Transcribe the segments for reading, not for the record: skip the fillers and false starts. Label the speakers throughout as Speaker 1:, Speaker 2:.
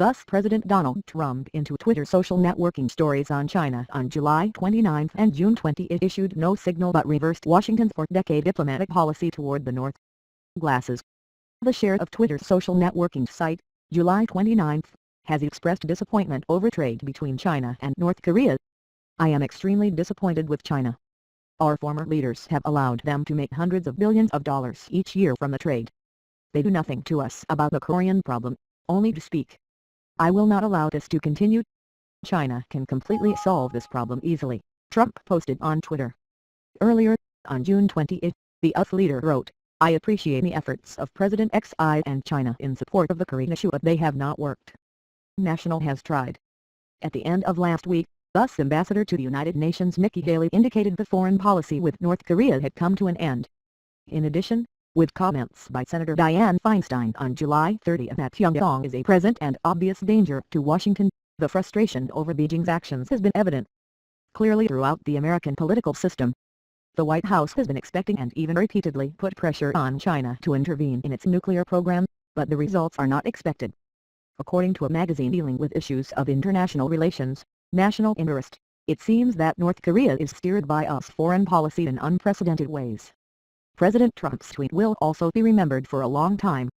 Speaker 1: Thus President Donald Trump into Twitter social networking stories on China on July 29 and June 20 it issued no signal but reversed Washington's four-decade diplomatic policy toward the North. Glasses. The share of Twitter's social networking site, July 29, has expressed disappointment over trade between China and North Korea. I am extremely disappointed with China. Our former leaders have allowed them to make hundreds of billions of dollars each year from the trade. They do nothing to us about the Korean problem, only to speak. I will not allow this to continue. China can completely solve this problem easily, Trump posted on Twitter. Earlier, on June 20, the US leader wrote, I appreciate the efforts of President Xi and China in support of the Korean issue but they have not worked. National has tried. At the end of last week, US Ambassador to the United Nations Nikki Haley indicated the foreign policy with North Korea had come to an end. In addition, with comments by Senator Dianne Feinstein on July 30 that Pyongyang is a present and obvious danger to Washington, the frustration over Beijing's actions has been evident. Clearly throughout the American political system, the White House has been expecting and even repeatedly put pressure on China to intervene in its nuclear program, but the results are not expected. According to a magazine dealing with issues of international relations, National Interest, it seems that North Korea is steered by US foreign policy in unprecedented ways. President Trump's tweet will also be remembered for a long time.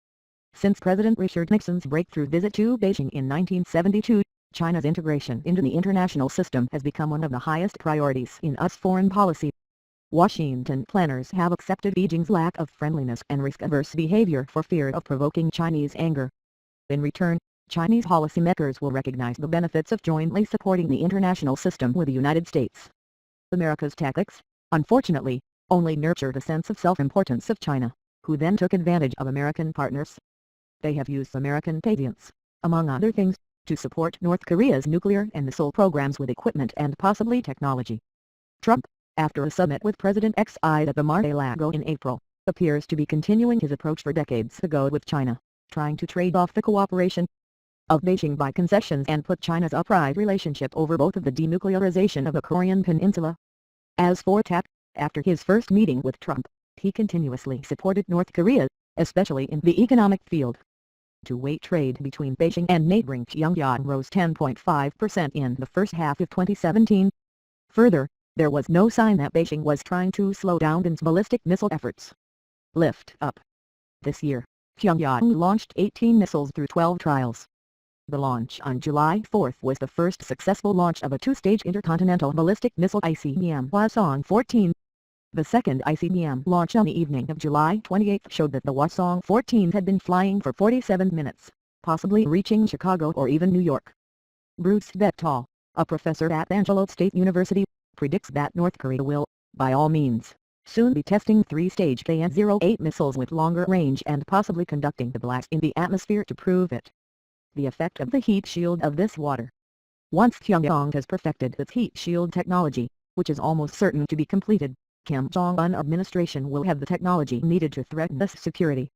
Speaker 1: Since President Richard Nixon's breakthrough visit to Beijing in 1972, China's integration into the international system has become one of the highest priorities in US foreign policy. Washington planners have accepted Beijing's lack of friendliness and risk-averse behavior for fear of provoking Chinese anger. In return, Chinese policymakers will recognize the benefits of jointly supporting the international system with the United States. America's tactics, unfortunately, only nurtured a sense of self-importance of China, who then took advantage of American partners. They have used American patience, among other things, to support North Korea's nuclear and missile programs with equipment and possibly technology. Trump, after a summit with President Xi at the Mar-a-Lago in April, appears to be continuing his approach for decades ago with China, trying to trade off the cooperation of Beijing by concessions and put China's upright relationship over both of the denuclearization of the Korean Peninsula. As for TAP, after his first meeting with Trump, he continuously supported North Korea, especially in the economic field. Two-way trade between Beijing and neighboring Pyongyang rose 10.5% in the first half of 2017. Further, there was no sign that Beijing was trying to slow down its ballistic missile efforts. Lift up. This year, Pyongyang launched 18 missiles through 12 trials. The launch on July 4 was the first successful launch of a two-stage intercontinental ballistic missile ICBM Hwasong-14. The second ICBM launch on the evening of July 28 showed that the Hwasong-14 had been flying for 47 minutes, possibly reaching Chicago or even New York. Bruce Bechtol, a professor at Angelo State University, predicts that North Korea will, by all means, soon be testing three-stage KN-08 missiles with longer range and possibly conducting the blast in the atmosphere to prove it. The effect of the heat shield of this water. Once Pyongyang has perfected its heat shield technology, which is almost certain to be completed, Kim Jong-un administration will have the technology needed to threaten this security.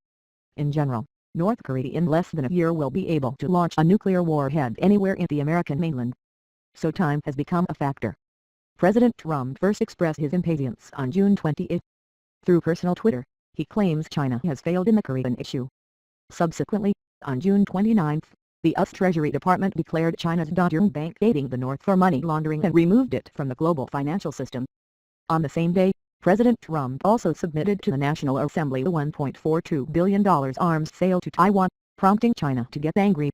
Speaker 1: In general, North Korea in less than a year will be able to launch a nuclear warhead anywhere in the American mainland. So time has become a factor. President Trump first expressed his impatience on June 20. Through personal Twitter, he claims China has failed in the Korean issue. Subsequently, on June 29, the US Treasury Department declared China's Dongfeng Bank aiding the North for money laundering and removed it from the global financial system. On the same day, President Trump also submitted to the National Assembly the $1.42 billion arms sale to Taiwan, prompting China to get angry.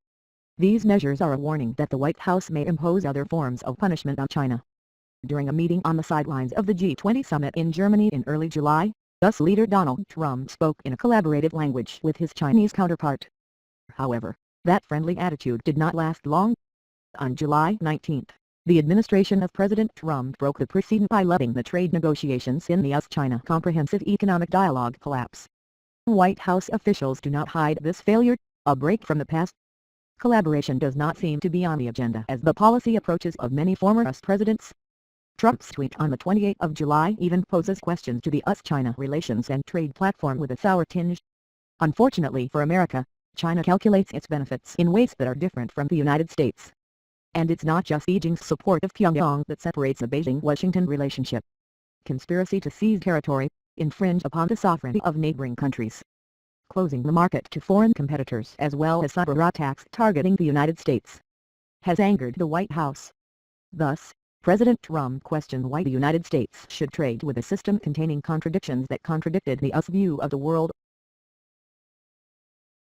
Speaker 1: These measures are a warning that the White House may impose other forms of punishment on China. During a meeting on the sidelines of the G20 summit in Germany in early July, US leader Donald Trump spoke in a collaborative language with his Chinese counterpart. However, that friendly attitude did not last long. On July 19, the administration of President Trump broke the precedent by letting the trade negotiations in the US-China Comprehensive Economic Dialogue collapse. White House officials do not hide this failure, a break from the past. Collaboration does not seem to be on the agenda as the policy approaches of many former US presidents. Trump's tweet on the 28th of July even poses questions to the US-China relations and trade platform with a sour tinge. Unfortunately for America, China calculates its benefits in ways that are different from the United States. And it's not just Beijing's support of Pyongyang that separates the Beijing-Washington relationship. Conspiracy to seize territory, infringe upon the sovereignty of neighboring countries, closing the market to foreign competitors as well as cyber attacks targeting the United States, has angered the White House. Thus, President Trump questioned why the United States should trade with a system containing contradictions that contradicted the US view of the world.